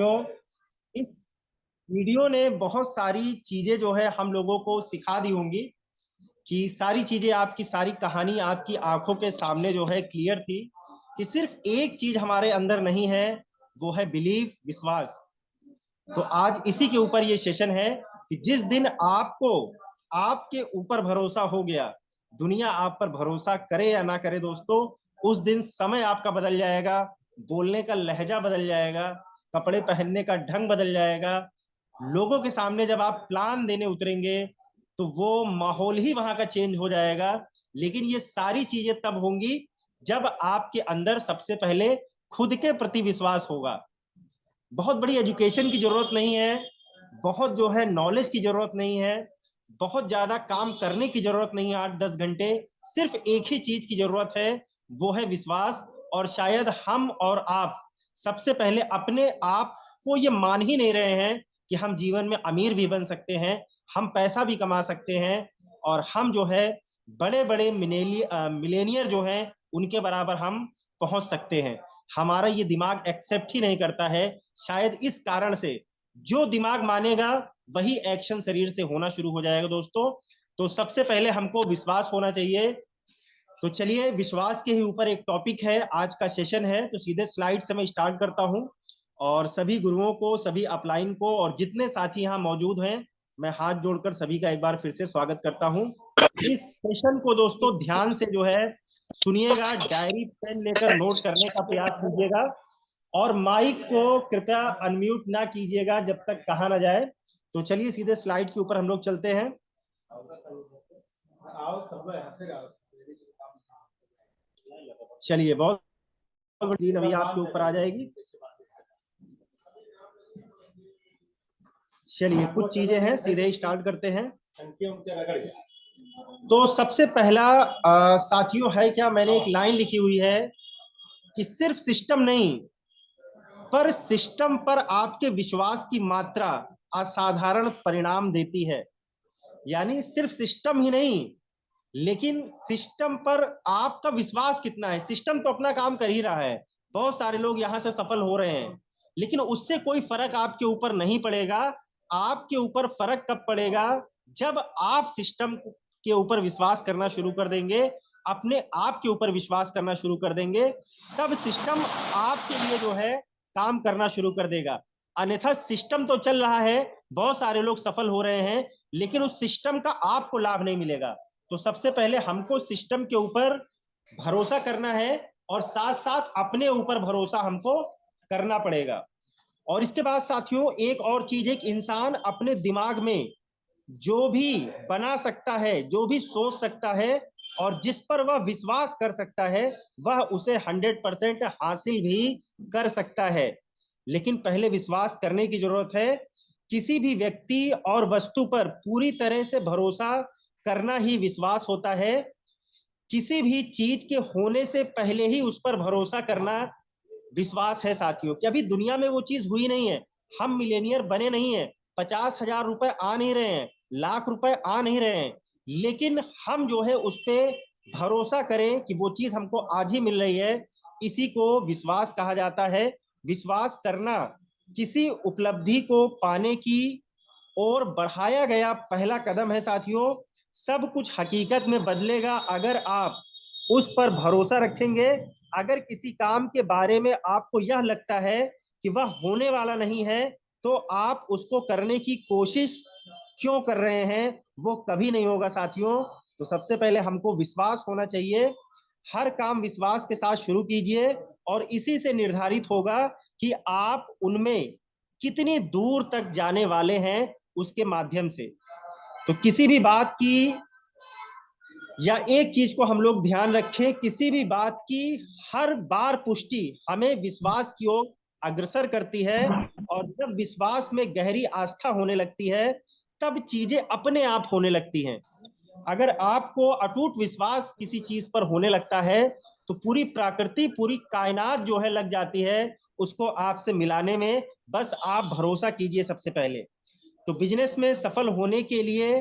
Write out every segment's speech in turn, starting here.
साथियों, इस वीडियो ने बहुत सारी चीजें जो है हम लोगों को सिखा दी होंगी कि सारी चीजें, आपकी सारी कहानी आपकी आंखों के सामने जो है क्लियर थी कि सिर्फ एक चीज हमारे अंदर नहीं है, वो है बिलीव, विश्वास। तो आज इसी के ऊपर ये सेशन है कि जिस दिन आपको आपके ऊपर भरोसा हो गया, दुनिया आप पर भरोसा करे या ना करे दोस्तों, उस दिन समय आपका बदल जाएगा, बोलने का लहजा बदल जाएगा, कपड़े पहनने का ढंग बदल जाएगा। लोगों के सामने जब आप प्लान देने उतरेंगे तो वो माहौल ही वहां का चेंज हो जाएगा। लेकिन ये सारी चीजें तब होंगी जब आपके अंदर सबसे पहले खुद के प्रति विश्वास होगा। बहुत बड़ी एजुकेशन की जरूरत नहीं है, बहुत जो है नॉलेज की जरूरत नहीं है, बहुत ज्यादा काम करने की जरूरत नहीं है 8-10 घंटे। सिर्फ एक ही चीज की जरूरत है, वो है विश्वास। और शायद हम और आप सबसे पहले अपने आप को ये मान ही नहीं रहे हैं कि हम जीवन में अमीर भी बन सकते हैं, हम पैसा भी कमा सकते हैं, और हम जो है बड़े बड़े मिलेनियर जो हैं उनके बराबर हम पहुंच सकते हैं। हमारा ये दिमाग एक्सेप्ट ही नहीं करता है। शायद इस कारण से जो दिमाग मानेगा वही एक्शन शरीर से होना शुरू हो जाएगा दोस्तों। तो सबसे पहले हमको विश्वास होना चाहिए। तो चलिए, विश्वास के ही ऊपर एक टॉपिक है, आज का सेशन है। तो सीधे स्लाइड से मैं स्टार्ट करता हूं, और सभी गुरुओं को, सभी अपलाइन को और जितने साथी यहाँ मौजूद हैं, मैं हाथ जोड़कर सभी का एक बार फिर से स्वागत करता हूं। इस सेशन को दोस्तों ध्यान से जो है सुनिएगा, डायरी पेन लेकर नोट करने का प्रयास कीजिएगा, और माइक को कृपया अनम्यूट ना कीजिएगा जब तक कहा ना जाए। तो चलिए सीधे स्लाइड के ऊपर हम लोग चलते हैं। चलिए, बहुत स्क्रीन अभी आपके ऊपर आ जाएगी। चलिए, कुछ चीजें हैं, सीधे स्टार्ट करते हैं। तो सबसे पहला साथियों है क्या, मैंने एक लाइन लिखी हुई है कि सिर्फ सिस्टम नहीं, पर सिस्टम पर आपके विश्वास की मात्रा असाधारण परिणाम देती है। यानी सिर्फ सिस्टम ही नहीं, लेकिन सिस्टम पर आपका विश्वास कितना है। सिस्टम तो अपना काम कर ही रहा है, बहुत सारे लोग यहां से सफल हो रहे हैं, लेकिन उससे कोई फर्क आपके ऊपर नहीं पड़ेगा। आपके ऊपर फर्क कब पड़ेगा, जब आप सिस्टम के ऊपर विश्वास करना शुरू कर देंगे, अपने आप के ऊपर विश्वास करना शुरू कर देंगे, तब सिस्टम आपके लिए जो है काम करना शुरू कर देगा। अन्यथा सिस्टम तो चल रहा है, बहुत सारे लोग सफल हो रहे हैं, लेकिन उस सिस्टम का आपको लाभ नहीं मिलेगा। तो सबसे पहले हमको सिस्टम के ऊपर भरोसा करना है, और साथ साथ अपने ऊपर भरोसा हमको करना पड़ेगा। और इसके बाद साथियों एक और चीज है कि इंसान अपने दिमाग में जो भी बना सकता है, जो भी सोच सकता है, और जिस पर वह विश्वास कर सकता है, वह उसे 100% हासिल भी कर सकता है। लेकिन पहले विश्वास करने की जरूरत है। किसी भी व्यक्ति और वस्तु पर पूरी तरह से भरोसा करना ही विश्वास होता है। किसी भी चीज के होने से पहले ही उस पर भरोसा करना विश्वास है साथियों। कि अभी दुनिया में वो चीज हुई नहीं है, हम मिलेनियर बने नहीं है, 50,000 रुपए आ नहीं रहे हैं, लाख रुपए आ नहीं रहे हैं, लेकिन हम जो है उस पर भरोसा करें कि वो चीज हमको आज ही मिल रही है, इसी को विश्वास कहा जाता है। विश्वास करना किसी उपलब्धि को पाने की और बढ़ाया गया पहला कदम है साथियों। सब कुछ हकीकत में बदलेगा अगर आप उस पर भरोसा रखेंगे। अगर किसी काम के बारे में आपको यह लगता है कि वह होने वाला नहीं है, तो आप उसको करने की कोशिश क्यों कर रहे हैं, वो कभी नहीं होगा साथियों। तो सबसे पहले हमको विश्वास होना चाहिए। हर काम विश्वास के साथ शुरू कीजिए, और इसी से निर्धारित होगा कि आप उनमें कितनी दूर तक जाने वाले हैं उसके माध्यम से। तो किसी भी बात की, या एक चीज को हम लोग ध्यान रखें, किसी भी बात की हर बार पुष्टि हमें विश्वास की ओर अग्रसर करती है। और जब विश्वास में गहरी आस्था होने लगती है, तब चीजें अपने आप होने लगती हैं। अगर आपको अटूट विश्वास किसी चीज पर होने लगता है, तो पूरी प्रकृति, पूरी कायनात जो है लग जाती है उसको आपसे मिलाने में। बस आप भरोसा कीजिए सबसे पहले। तो बिजनेस में सफल होने के लिए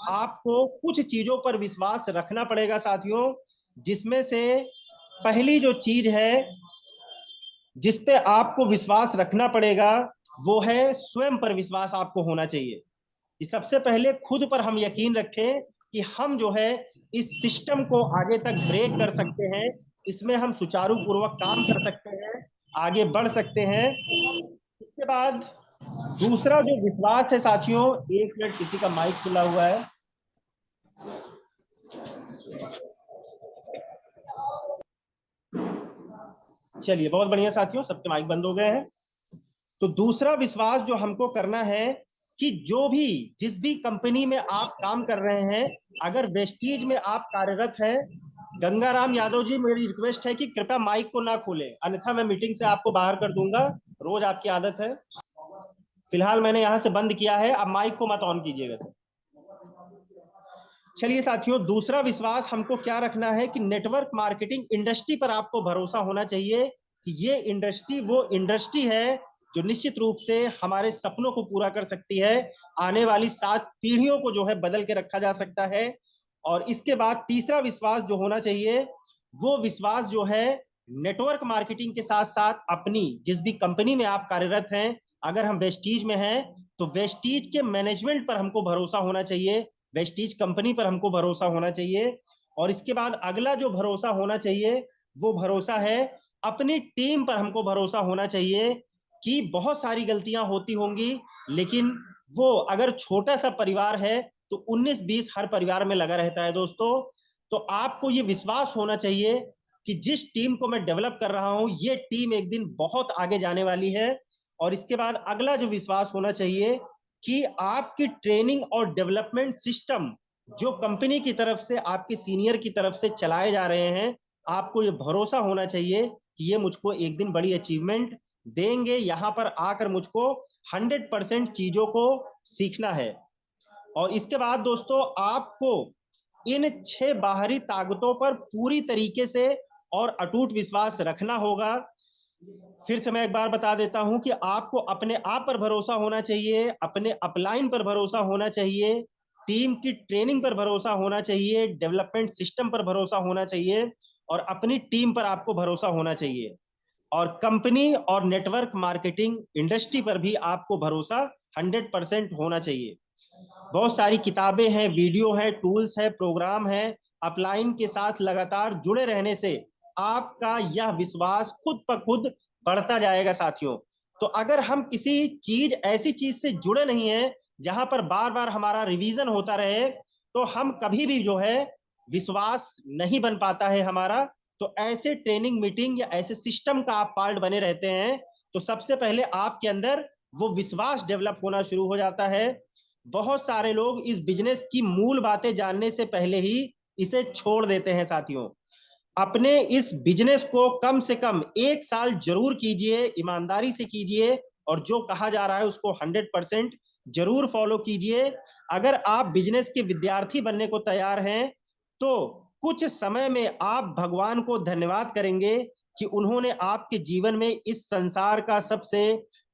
आपको कुछ चीजों पर विश्वास रखना पड़ेगा साथियों, जिसमें से पहली जो चीज है जिस पे आपको विश्वास रखना पड़ेगा, वो है स्वयं पर विश्वास आपको होना चाहिए कि सबसे पहले खुद पर हम यकीन रखें कि हम जो है इस सिस्टम को आगे तक ब्रेक कर सकते हैं, इसमें हम सुचारू पूर्वक काम कर सकते हैं, आगे बढ़ सकते हैं। इसके बाद दूसरा जो विश्वास है साथियों, एक मिनट, किसी का माइक खुला हुआ है। चलिए, बहुत बढ़िया साथियों, सबके माइक बंद हो गए हैं। तो दूसरा विश्वास जो हमको करना है कि जो भी जिस भी कंपनी में आप काम कर रहे हैं, अगर वेस्टीज में आप कार्यरत हैं, गंगाराम यादव जी, मेरी रिक्वेस्ट है कि कृपया माइक को ना खोलें, अन्यथा मैं मीटिंग से आपको बाहर कर दूंगा। रोज आपकी आदत है। फिलहाल मैंने यहां से बंद किया है, अब माइक को मत ऑन कीजिएगा सर। चलिए साथियों, दूसरा विश्वास हमको क्या रखना है कि नेटवर्क मार्केटिंग इंडस्ट्री पर आपको भरोसा होना चाहिए कि ये इंडस्ट्री वो इंडस्ट्री है जो निश्चित रूप से हमारे सपनों को पूरा कर सकती है, आने वाली 7 पीढ़ियों को जो है बदल के रखा जा सकता है। और इसके बाद तीसरा विश्वास जो होना चाहिए, वो विश्वास जो है नेटवर्क मार्केटिंग के साथ साथ अपनी जिस भी कंपनी में आप कार्यरत हैं, अगर हम वेस्टीज में हैं तो वेस्टीज के मैनेजमेंट पर हमको भरोसा होना चाहिए, वेस्टीज कंपनी पर हमको भरोसा होना चाहिए। और इसके बाद अगला जो भरोसा होना चाहिए, वो भरोसा है अपनी टीम पर हमको भरोसा होना चाहिए कि बहुत सारी गलतियां होती होंगी, लेकिन वो अगर छोटा सा परिवार है तो 19-20 हर परिवार में लगा रहता है दोस्तों। तो आपको ये विश्वास होना चाहिए कि जिस टीम को मैं डेवलप कर रहा हूं, ये टीम एक दिन बहुत आगे जाने वाली है। और इसके बाद अगला जो विश्वास होना चाहिए कि आपकी ट्रेनिंग और डेवलपमेंट सिस्टम जो कंपनी की तरफ से, आपके सीनियर की तरफ से चलाए जा रहे हैं, आपको ये भरोसा होना चाहिए कि ये मुझको एक दिन बड़ी अचीवमेंट देंगे, यहां पर आकर मुझको 100% चीजों को सीखना है। और इसके बाद दोस्तों, आपको इन 6 बाहरी ताकतों पर पूरी तरीके से और अटूट विश्वास रखना होगा। फिर से मैं एक बार बता देता हूं कि आपको अपने आप पर भरोसा होना चाहिए, अपने अपलाइन पर भरोसा होना चाहिए, टीम की ट्रेनिंग पर भरोसा होना चाहिए, डेवलपमेंट सिस्टम पर भरोसा होना चाहिए, और अपनी टीम पर आपको भरोसा होना चाहिए। और कंपनी और नेटवर्क मार्केटिंग इंडस्ट्री पर भी आपको भरोसा 100% होना चाहिए। बहुत सारी किताबें हैं, वीडियो है, टूल्स है, प्रोग्राम है। अपलाइन के साथ लगातार जुड़े रहने से आपका यह विश्वास खुद ब खुद बढ़ता जाएगा साथियों। तो अगर हम किसी चीज, ऐसी चीज से जुड़े नहीं है जहां पर बार बार हमारा रिवीजन होता रहे, तो हम कभी भी जो है विश्वास नहीं बन पाता है हमारा। तो ऐसे ट्रेनिंग मीटिंग या ऐसे सिस्टम का आप पार्ट बने रहते हैं, तो सबसे पहले आपके अंदर वो विश्वास डेवलप होना शुरू हो जाता है। बहुत सारे लोग इस बिजनेस की मूल बातें जानने से पहले ही इसे छोड़ देते हैं साथियों। अपने इस बिजनेस को कम से कम 1 साल जरूर कीजिए, ईमानदारी से कीजिए, और जो कहा जा रहा है उसको 100% जरूर फॉलो कीजिए। अगर आप बिजनेस के विद्यार्थी बनने को तैयार हैं, तो कुछ समय में आप भगवान को धन्यवाद करेंगे कि उन्होंने आपके जीवन में इस संसार का सबसे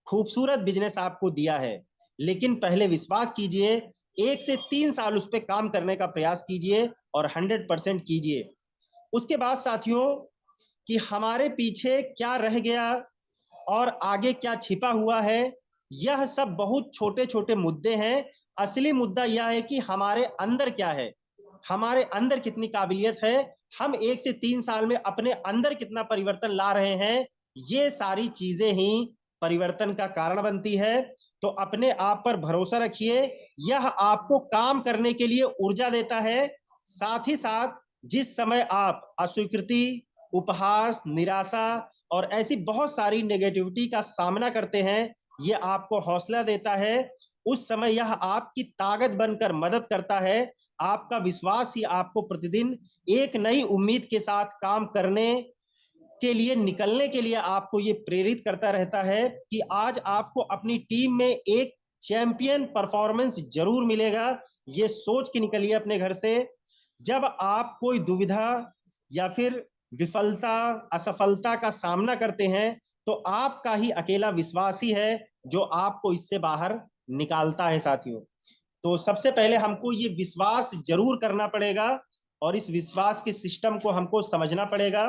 खूबसूरत बिजनेस आपको दिया है। लेकिन पहले विश्वास कीजिए, 1 से 3 साल उस पर काम करने का प्रयास कीजिए और 100% कीजिए। उसके बाद साथियों, कि हमारे पीछे क्या रह गया और आगे क्या छिपा हुआ है, यह सब बहुत छोटे छोटे मुद्दे हैं। असली मुद्दा यह है कि हमारे अंदर क्या है, हमारे अंदर कितनी काबिलियत है, हम 1 से 3 साल में अपने अंदर कितना परिवर्तन ला रहे हैं। ये सारी चीजें ही परिवर्तन का कारण बनती है। तो अपने आप पर भरोसा रखिए, यह आपको काम करने के लिए ऊर्जा देता है। साथ ही साथ जिस समय आप अस्वीकृति, उपहास, निराशा और ऐसी बहुत सारी नेगेटिविटी का सामना करते हैं, ये आपको हौसला देता है। उस समय यह आपकी ताकत बनकर मदद करता है। आपका विश्वास ही आपको प्रतिदिन एक नई उम्मीद के साथ काम करने के लिए, निकलने के लिए आपको ये प्रेरित करता रहता है कि आज आपको अपनी टीम में एक चैंपियन परफॉर्मेंस जरूर मिलेगा। ये सोच के निकलिए अपने घर से। जब आप कोई दुविधा या फिर विफलता, असफलता का सामना करते हैं, तो आपका ही अकेला विश्वास ही है जो आपको इससे बाहर निकालता है साथियों। तो सबसे पहले हमको ये विश्वास जरूर करना पड़ेगा और इस विश्वास के सिस्टम को हमको समझना पड़ेगा।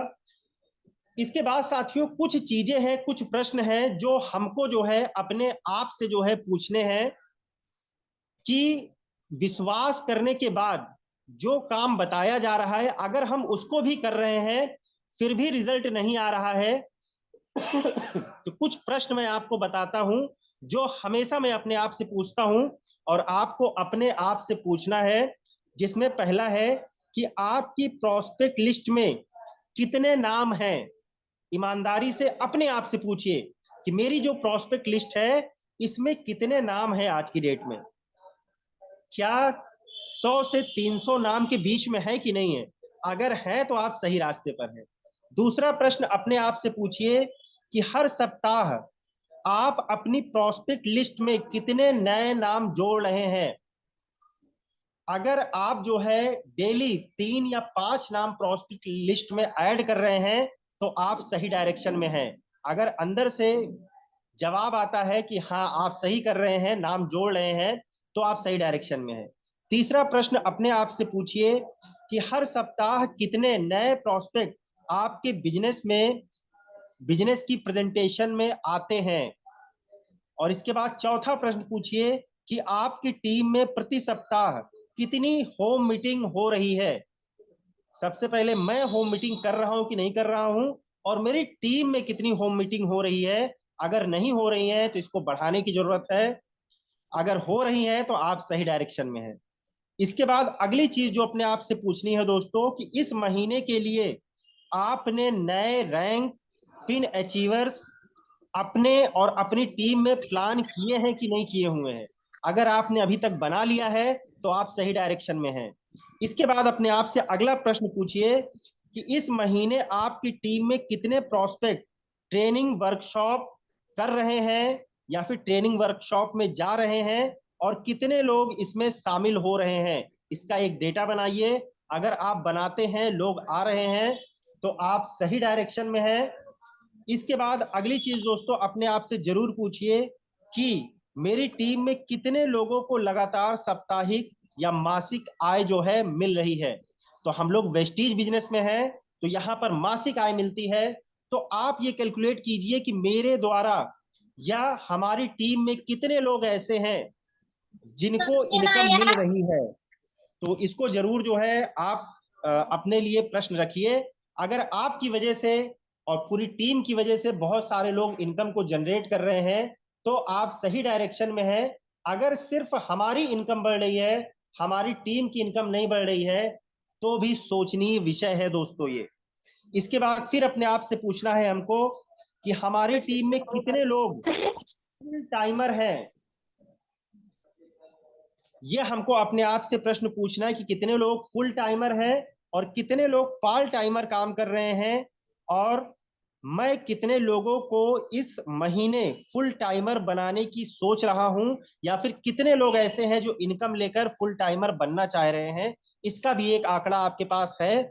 इसके बाद साथियों कुछ चीजें हैं, कुछ प्रश्न हैं जो हमको जो है अपने आप से जो है पूछने हैं कि विश्वास करने के बाद जो काम बताया जा रहा है अगर हम उसको भी कर रहे हैं फिर भी रिजल्ट नहीं आ रहा है तो कुछ प्रश्न मैं आपको बताता हूं जो हमेशा मैं अपने आप से पूछता हूं और आपको अपने आप से पूछना है। जिसमें पहला है कि आपकी प्रोस्पेक्ट लिस्ट में कितने नाम हैं। ईमानदारी से अपने आप से पूछिए कि मेरी जो प्रोस्पेक्ट लिस्ट है इसमें कितने नाम हैं आज की डेट में। क्या 100 से 300 नाम के बीच में है कि नहीं है? अगर है तो आप सही रास्ते पर हैं। दूसरा प्रश्न अपने आप से पूछिए कि हर सप्ताह आप अपनी प्रोस्पेक्ट लिस्ट में कितने नए नाम जोड़ रहे हैं। अगर आप जो है डेली 3 या 5 नाम प्रोस्पेक्ट लिस्ट में ऐड कर रहे हैं तो आप सही डायरेक्शन में हैं। अगर अंदर से जवाब आता है कि हाँ आप सही कर रहे हैं, नाम जोड़ रहे हैं, तो आप सही डायरेक्शन में हैं। तीसरा प्रश्न अपने आप से पूछिए कि हर सप्ताह कितने नए प्रोस्पेक्ट आपके बिजनेस की प्रेजेंटेशन में आते हैं। और इसके बाद चौथा प्रश्न पूछिए कि आपकी टीम में प्रति सप्ताह कितनी होम मीटिंग हो रही है। सबसे पहले मैं होम मीटिंग कर रहा हूं कि नहीं कर रहा हूं और मेरी टीम में कितनी होम मीटिंग हो रही है। अगर नहीं हो रही है तो इसको बढ़ाने की जरूरत है, अगर हो रही है तो आप सही डायरेक्शन में हैं। इसके बाद अगली चीज जो अपने आप से पूछनी है दोस्तों कि इस महीने के लिए आपने नए रैंक पिन अचीवर्स अपने और अपनी टीम में प्लान किए हैं कि नहीं किए हुए हैं। अगर आपने अभी तक बना लिया है तो आप सही डायरेक्शन में हैं। इसके बाद अपने आप से अगला प्रश्न पूछिए कि इस महीने आपकी टीम में कितने प्रोस्पेक्ट ट्रेनिंग वर्कशॉप कर रहे हैं या फिर ट्रेनिंग वर्कशॉप में जा रहे हैं और कितने लोग इसमें शामिल हो रहे हैं। इसका एक डेटा बनाइए। अगर आप बनाते हैं, लोग आ रहे हैं, तो आप सही डायरेक्शन में हैं। इसके बाद अगली चीज दोस्तों अपने आप से जरूर पूछिए कि मेरी टीम में कितने लोगों को लगातार साप्ताहिक या मासिक आय जो है मिल रही है। तो हम लोग वेस्टीज बिजनेस में हैं तो यहाँ पर मासिक आय मिलती है। तो आप ये कैलकुलेट कीजिए कि मेरे द्वारा या हमारी टीम में कितने लोग ऐसे हैं जिनको इनकम मिल रही है। तो इसको जरूर जो है आप अपने लिए प्रश्न रखिए। अगर आपकी वजह से और पूरी टीम की वजह से बहुत सारे लोग इनकम को जनरेट कर रहे हैं तो आप सही डायरेक्शन में हैं। अगर सिर्फ हमारी इनकम बढ़ रही है, हमारी टीम की इनकम नहीं बढ़ रही है, तो भी सोचनीय विषय है दोस्तों ये। इसके बाद फिर अपने आप से पूछना है हमको कि हमारी टीम में कितने लोग फुल टाइमर हैं। ये हमको अपने आप से प्रश्न पूछना है कि कितने लोग फुल टाइमर हैं और कितने लोग पार्ट टाइमर काम कर रहे हैं। और मैं कितने लोगों को इस महीने फुल टाइमर बनाने की सोच रहा हूं या फिर कितने लोग ऐसे हैं जो इनकम लेकर फुल टाइमर बनना चाह रहे हैं। इसका भी एक आंकड़ा आपके पास है।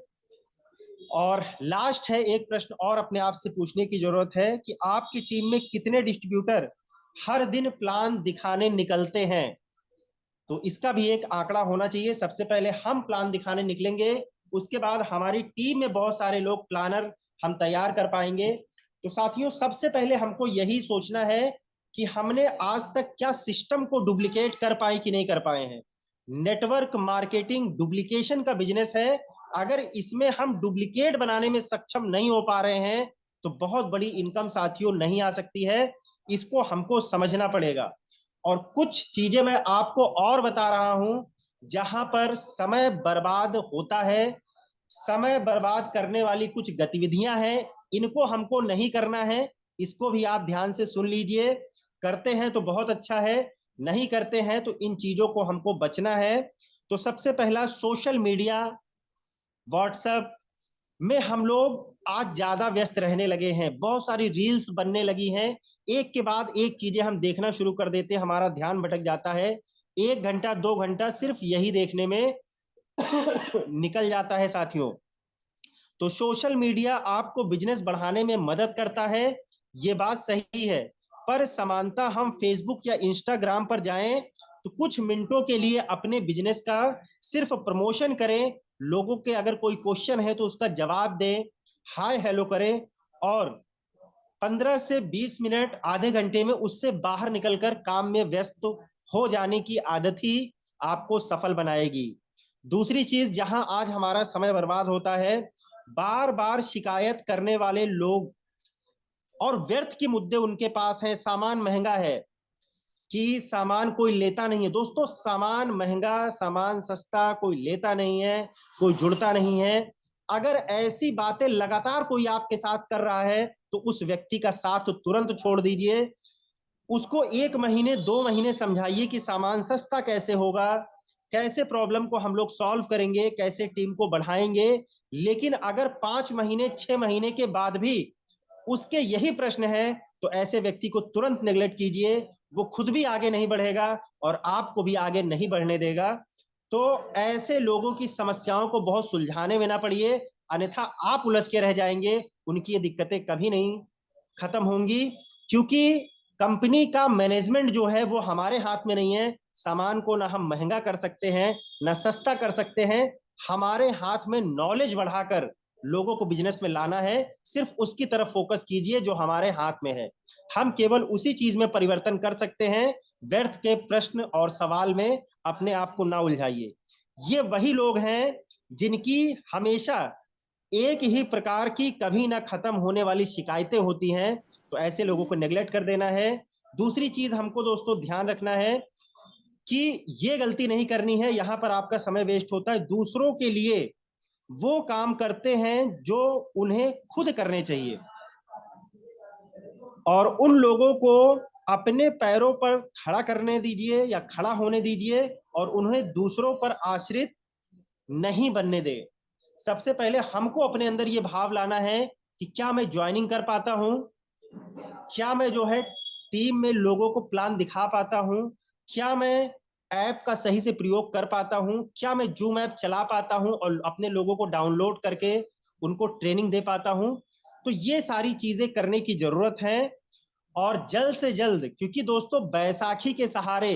और लास्ट है एक प्रश्न और अपने आप से पूछने की जरूरत है कि आपकी टीम में कितने डिस्ट्रीब्यूटर हर दिन प्लान दिखाने निकलते हैं। तो इसका भी एक आंकड़ा होना चाहिए। सबसे पहले हम प्लान दिखाने निकलेंगे, उसके बाद हमारी टीम में बहुत सारे लोग प्लानर हम तैयार कर पाएंगे। तो साथियों सबसे पहले हमको यही सोचना है कि हमने आज तक क्या सिस्टम को डुप्लीकेट कर पाए कि नहीं कर पाए हैं। नेटवर्क मार्केटिंग डुप्लीकेशन का बिजनेस है। अगर इसमें हम डुप्लीकेट बनाने में सक्षम नहीं हो पा रहे हैं तो बहुत बड़ी इनकम साथियों नहीं आ सकती है। इसको हमको समझना पड़ेगा। और कुछ चीजें मैं आपको और बता रहा हूं जहां पर समय बर्बाद होता है। समय बर्बाद करने वाली कुछ गतिविधियां हैं, इनको हमको नहीं करना है। इसको भी आप ध्यान से सुन लीजिए। करते हैं तो बहुत अच्छा है, नहीं करते हैं तो इन चीजों को हमको बचना है। तो सबसे पहला सोशल मीडिया, व्हाट्सएप में हम लोग आज ज्यादा व्यस्त रहने लगे हैं। बहुत सारी रील्स बनने लगी हैं, एक के बाद एक चीजें हम देखना शुरू कर देते हैं, हमारा ध्यान भटक जाता है। 1 घंटा 2 घंटा सिर्फ यही देखने में निकल जाता है साथियों। तो सोशल मीडिया आपको बिजनेस बढ़ाने में मदद करता है, ये बात सही है। पर समानता हम फेसबुक या इंस्टाग्राम पर जाएं तो कुछ मिनटों के लिए अपने बिजनेस का सिर्फ प्रमोशन करें, लोगों के अगर कोई क्वेश्चन है तो उसका जवाब दें, हाय हेलो करें, और 15 से 20 मिनट आधे घंटे में उससे बाहर निकलकर काम में व्यस्त हो जाने की आदत ही आपको सफल बनाएगी। दूसरी चीज, जहां आज हमारा समय बर्बाद होता है, बार बार शिकायत करने वाले लोग और व्यर्थ के मुद्दे उनके पास है। सामान महंगा है कि सामान कोई लेता नहीं है। दोस्तों, सामान महंगा, सामान सस्ता कोई लेता नहीं है, कोई जुड़ता नहीं है। अगर ऐसी बातें लगातार कोई आपके साथ कर रहा है तो उस व्यक्ति का साथ तुरंत छोड़ दीजिए। उसको 1 महीने 2 महीने समझाइए कि सामान सस्ता कैसे होगा, कैसे प्रॉब्लम को हम लोग सॉल्व करेंगे, कैसे टीम को बढ़ाएंगे। लेकिन अगर 5 महीने 6 महीने के बाद भी उसके यही प्रश्न है तो ऐसे व्यक्ति को तुरंत नेग्लेक्ट कीजिए। वो खुद भी आगे नहीं बढ़ेगा और आपको भी आगे नहीं बढ़ने देगा। तो ऐसे लोगों की समस्याओं को बहुत सुलझाने में ना पड़िए, अन्यथा आप उलझ के रह जाएंगे। उनकी ये दिक्कतें कभी नहीं खत्म होंगी, क्योंकि कंपनी का मैनेजमेंट जो है वो हमारे हाथ में नहीं है। सामान को ना हम महंगा कर सकते हैं ना सस्ता कर सकते हैं। हमारे हाथ में नॉलेज बढ़ाकर लोगों को बिजनेस में लाना है। सिर्फ उसकी तरफ फोकस कीजिए जो हमारे हाथ में है। हम केवल उसी चीज में परिवर्तन कर सकते हैं। व्यर्थ के प्रश्न और सवाल में अपने आप को ना उलझाइए। ये वही लोग हैं जिनकी हमेशा एक ही प्रकार की कभी ना खत्म होने वाली शिकायतें होती हैं। तो ऐसे लोगों को नेग्लेक्ट कर देना है। दूसरी चीज हमको दोस्तों ध्यान रखना है कि ये गलती नहीं करनी है। यहां पर आपका समय वेस्ट होता है। दूसरों के लिए वो काम करते हैं जो उन्हें खुद करने चाहिए, और उन लोगों को अपने पैरों पर खड़ा करने दीजिए या खड़ा होने दीजिए, और उन्हें दूसरों पर आश्रित नहीं बनने दे। सबसे पहले हमको अपने अंदर ये भाव लाना है कि क्या मैं ज्वाइनिंग कर पाता हूं, क्या मैं जो है टीम में लोगों को प्लान दिखा पाता हूं, क्या मैं ऐप का सही से प्रयोग कर पाता हूं, क्या मैं जूम ऐप चला पाता हूं और अपने लोगों को डाउनलोड करके उनको ट्रेनिंग दे पाता हूं। तो ये सारी चीजें करने की जरूरत है, और जल्द से जल्द, क्योंकि दोस्तों बैसाखी के सहारे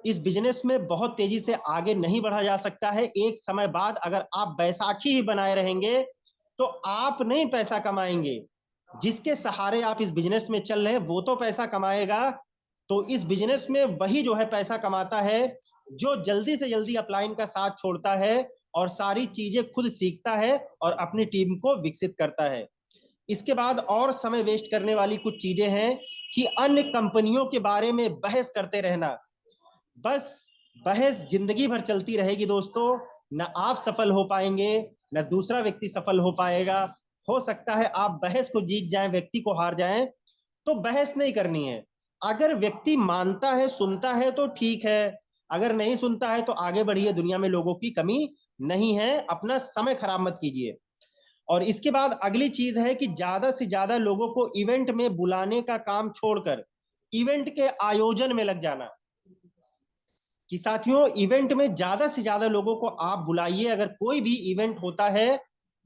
इस बिजनेस में बहुत तेजी से आगे नहीं बढ़ा जा सकता है। एक समय बाद अगर आप बैसाखी ही बनाए रहेंगे तो आप नहीं पैसा कमाएंगे। जिसके सहारे आप इस बिजनेस में चल रहे हैं वो तो पैसा कमाएगा। तो इस बिजनेस में वही जो है पैसा कमाता है जो जल्दी से जल्दी अपलाइन का साथ छोड़ता है और सारी चीजें खुद सीखता है और अपनी टीम को विकसित करता है। इसके बाद और समय वेस्ट करने वाली कुछ चीजें हैं कि अन्य कंपनियों के बारे में बहस करते रहना। बस बहस जिंदगी भर चलती रहेगी दोस्तों। न आप सफल हो पाएंगे, न दूसरा व्यक्ति सफल हो पाएगा। हो सकता है आप बहस को जीत जाएं, व्यक्ति को हार जाएं। तो बहस नहीं करनी है। अगर व्यक्ति मानता है, सुनता है तो ठीक है, अगर नहीं सुनता है तो आगे बढ़िए। दुनिया में लोगों की कमी नहीं है। अपना समय खराब मत कीजिए। और इसके बाद अगली चीज है कि ज्यादा से ज्यादा लोगों को इवेंट में बुलाने का काम छोड़कर इवेंट के आयोजन में लग जाना। कि साथियों, इवेंट में ज्यादा से ज्यादा लोगों को आप बुलाइए अगर कोई भी इवेंट होता है,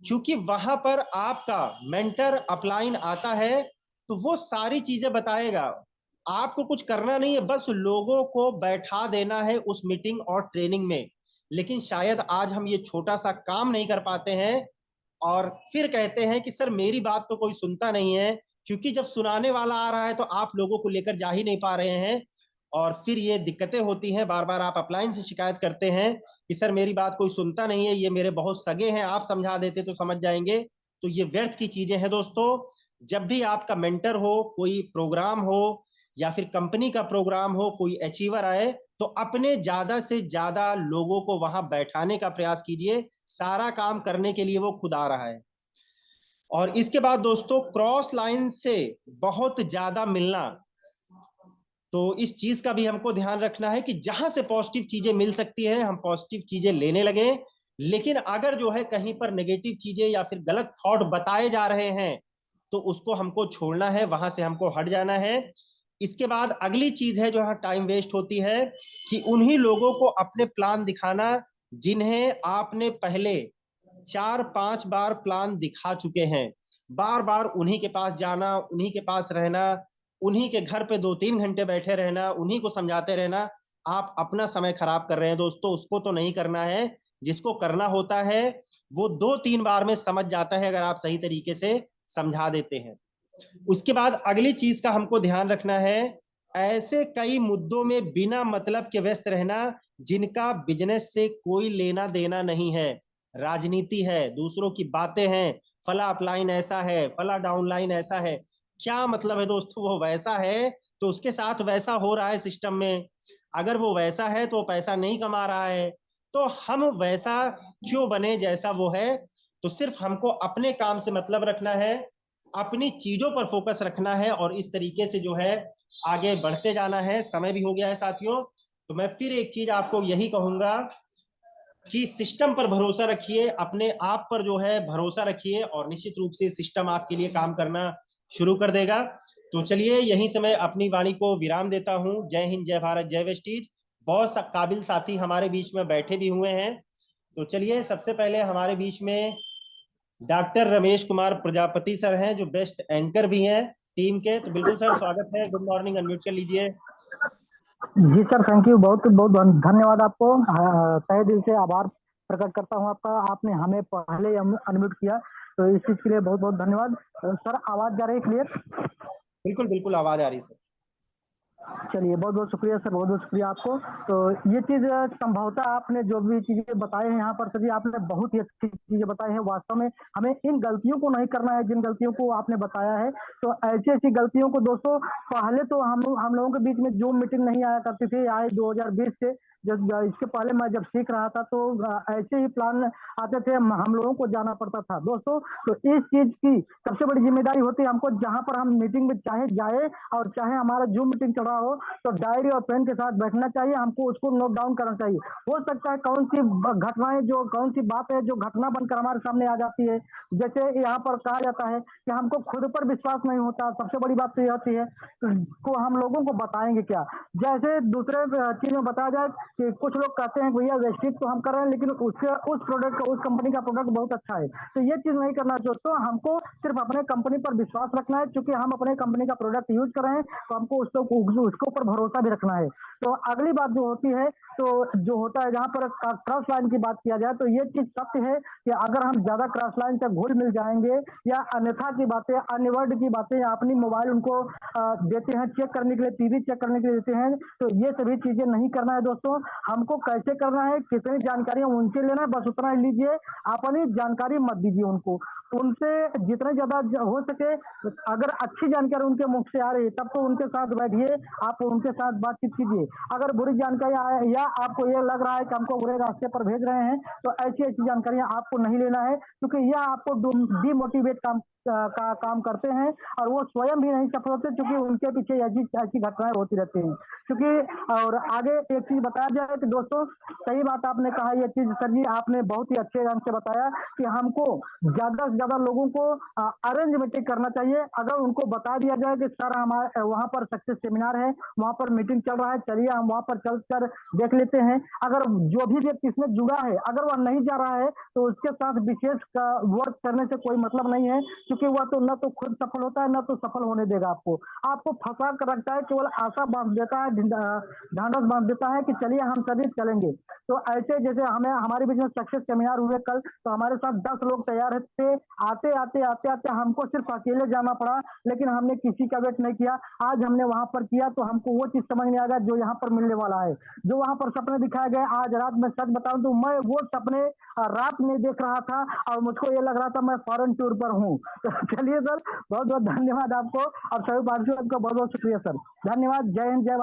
क्योंकि वहां पर आपका मेंटर अपलाइन आता है तो वो सारी चीजें बताएगा। आपको कुछ करना नहीं है, बस लोगों को बैठा देना है उस मीटिंग और ट्रेनिंग में। लेकिन शायद आज हम ये छोटा सा काम नहीं कर पाते हैं और फिर कहते हैं कि सर मेरी बात तो कोई सुनता नहीं है। क्योंकि जब सुनाने वाला आ रहा है तो आप लोगों को लेकर जा ही नहीं पा रहे हैं, और फिर ये दिक्कतें होती हैं। बार बार आप अपलाइन से शिकायत करते हैं कि सर मेरी बात कोई सुनता नहीं है, ये मेरे बहुत सगे हैं, आप समझा देते तो समझ जाएंगे। तो ये व्यर्थ की चीजें हैं दोस्तों। जब भी आपका मेंटर हो, कोई प्रोग्राम हो या फिर कंपनी का प्रोग्राम हो, कोई अचीवर आए, तो अपने ज्यादा से ज्यादा लोगों को वहां बैठाने का प्रयास कीजिए। सारा काम करने के लिए वो खुद आ रहा है। और इसके बाद दोस्तों, क्रॉस लाइन से बहुत ज्यादा मिलना। तो इस चीज का भी हमको ध्यान रखना है कि जहां से पॉजिटिव चीजें मिल सकती है हम पॉजिटिव चीजें लेने लगे। लेकिन अगर जो है कहीं पर नेगेटिव चीजें या फिर गलत थॉट बताए जा रहे हैं तो उसको हमको छोड़ना है, वहां से हमको हट जाना है। इसके बाद अगली चीज है जो यहाँ टाइम वेस्ट होती है कि उन्हीं लोगों को अपने प्लान दिखाना जिन्हें आपने पहले 4-5 बार प्लान दिखा चुके हैं। बार बार उन्हीं के पास जाना, उन्हीं के पास रहना, उन्हीं के घर पे 2-3 घंटे बैठे रहना, उन्हीं को समझाते रहना। आप अपना समय खराब कर रहे हैं दोस्तों। उसको तो नहीं करना है। जिसको करना होता है वो 2-3 बार में समझ जाता है अगर आप सही तरीके से समझा देते हैं। उसके बाद अगली चीज का हमको ध्यान रखना है, ऐसे कई मुद्दों में बिना मतलब के व्यस्त रहना जिनका बिजनेस से कोई लेना देना नहीं है। राजनीति है, दूसरों की बातें हैं, फला अपलाइन ऐसा है, फला डाउनलाइन ऐसा है। क्या मतलब है दोस्तों? वो वैसा है तो उसके साथ वैसा हो रहा है सिस्टम में। अगर वो वैसा है तो वो पैसा नहीं कमा रहा है, तो हम वैसा क्यों बने जैसा वो है? तो सिर्फ हमको अपने काम से मतलब रखना है, अपनी चीजों पर फोकस रखना है और इस तरीके से जो है आगे बढ़ते जाना है। समय भी हो गया है साथियों, तो मैं फिर एक चीज आपको यही कहूंगा कि सिस्टम पर भरोसा रखिए, अपने आप पर जो है भरोसा रखिए और निश्चित रूप से सिस्टम आपके लिए काम करना शुरू कर देगा। तो चलिए यहीं से मैं अपनी वाणी को विराम देता हूं। जय हिंद, जय भारत, जय वेस्टीज। बहुत काबिल साथी हमारे बीच में बैठे भी हुए हैं। तो चलिए सबसे पहले हमारे बीच में डॉक्टर रमेश कुमार प्रजापति सर हैं, जो बेस्ट एंकर भी हैं टीम के। तो बिल्कुल सर, स्वागत है। गुड मॉर्निंग, अनम्यूट कर लीजिए। जी सर, थैंक यू, बहुत बहुत धन्यवाद आपको। तहे दिल से आभार प्रकट करता हूं आपका, आपने हमें पहले अनम्यूट किया, तो इस चीज के लिए बहुत बहुत धन्यवाद। सर, आवाज जा रही है क्लियर? बिल्कुल बिल्कुल, आवाज आ रही सर। चलिए, बहुत बहुत शुक्रिया सर, बहुत बहुत शुक्रिया आपको। तो ये चीज संभवतः आपने जो भी चीजें बताए हैं यहाँ पर सर जी, आपने बहुत ही अच्छी चीजें बताई हैं। वास्तव में हमें इन गलतियों को नहीं करना है जिन गलतियों को आपने बताया है। तो ऐसी ऐसी गलतियों को दोस्तों, पहले तो हम लोगों के बीच में जूम मीटिंग नहीं आया करती थी, आए 2020 से। जब इसके पहले मैं जब सीख रहा था तो ऐसे ही प्लान आते थे, हम लोगों को जाना पड़ता था दोस्तों। तो इस चीज की सबसे बड़ी जिम्मेदारी होती है हमको, जहां पर हम मीटिंग में चाहे जाए और चाहे हमारा जूम मीटिंग चल रहा हो, तो डायरी और पेन के साथ बैठना चाहिए, हमको उसको नोट डाउन करना चाहिए। हो सकता है कौन सी घटनाएं, जो कौन सी बात है जो घटना बनकर हमारे सामने आ जाती है। जैसे यहाँ पर कहा जाता है कि हमको खुद पर विश्वास नहीं होता, सबसे बड़ी बात तो यह होती है को हम लोगों को बताएंगे क्या। जैसे दूसरे चीज में बताया जाए कि कुछ लोग कहते हैं भैया वेस्टेज तो हम कर रहे हैं, लेकिन उसके उस प्रोडक्ट उस कंपनी का प्रोडक्ट बहुत अच्छा है। तो ये चीज नहीं करना चाहिए। तो हमको सिर्फ अपने कंपनी पर विश्वास रखना है, क्योंकि हम अपने कंपनी का प्रोडक्ट यूज कर रहे हैं, तो हमको उसके ऊपर भरोसा भी रखना है। तो अगली बात जो होती है, तो जो होता है जहां पर क्रॉस लाइन की बात किया जाए, तो ये चीज सत्य है कि अगर हम ज्यादा क्रॉस लाइन से घुल मिल जाएंगे या अन्यथा की बातें, अन्य वर्ड की बातें, या अपनी मोबाइल उनको देते हैं चेक करने के लिए, टीवी चेक करने के लिए देते हैं, तो ये सभी चीजें नहीं करना है दोस्तों। हमको कैसे करना है, कितनी जानकारी उनसे लेना है, बस उतना ही लीजिए, अपनी जानकारी मत दीजिए उनको। उनसे जितना ज्यादा हो सके, अगर अच्छी जानकारी उनके मुख से आ रही है तब तो उनके साथ बैठिए, आप उनके साथ बातचीत कीजिए। अगर बुरी जानकारी आए या आपको ये लग रहा है कि हमको बुरे रास्ते पर भेज रहे हैं, तो ऐसी ऐसी जानकारियां आपको नहीं लेना है, क्योंकि यह आपको डिमोटिवेट काम करते हैं और वो स्वयं भी नहीं सफल होते, क्योंकि उनके पीछे ऐसी ऐसी घटनाएं होती रहती हैं। क्योंकि और आगे एक चीज बताया जाए कि दोस्तों, सही बात आपने कहा, ये चीज सर जी आपने बहुत ही अच्छे ढंग से बताया कि हमको ज्यादा से ज्यादा लोगों को अरेंज मीटिंग करना चाहिए। अगर उनको बता दिया जाए कि सर हमारे वहाँ पर सक्सेस सेमिनार है, वहाँ पर मीटिंग चल रहा है, चलिए हम वहाँ पर चलकर देख लेते हैं। अगर जो भी व्यक्ति इसमें जुड़ा है अगर वह नहीं जा रहा है, तो उसके साथ विशेष वर्क करने से कोई मतलब नहीं है, क्योंकि वह तो न तो खुद सफल होता है, न तो सफल होने देगा आपको फंसा कर रखता है, केवल आशा बांध देता है, ढांढस बांध देता है कि चलिए हम सभी चलेंगे। तो ऐसे जैसे हमें हमारे बीच में सक्सेस सेमिनार हुए कल, तो हमारे साथ 10 लोग तैयार थे, आते आते आते आते हमको सिर्फ अकेले जाना पड़ा, लेकिन हमने किसी का वेट नहीं किया। आज हमने वहां पर किया तो हमको वो चीज समझ में आ गया जो यहाँ पर मिलने वाला है। जो वहां पर सपने दिखाए गए, आज रात में सच बताऊं तो मैं वो सपने रात में देख रहा था और मुझको ये लग रहा था मैं फॉरेन टूर पर हूँ। तो चलिए सर, बहुत बहुत धन्यवाद आपको और सभी पार्टियों का बहुत बहुत शुक्रिया सर। धन्यवाद। जय हिंद, जय भारत।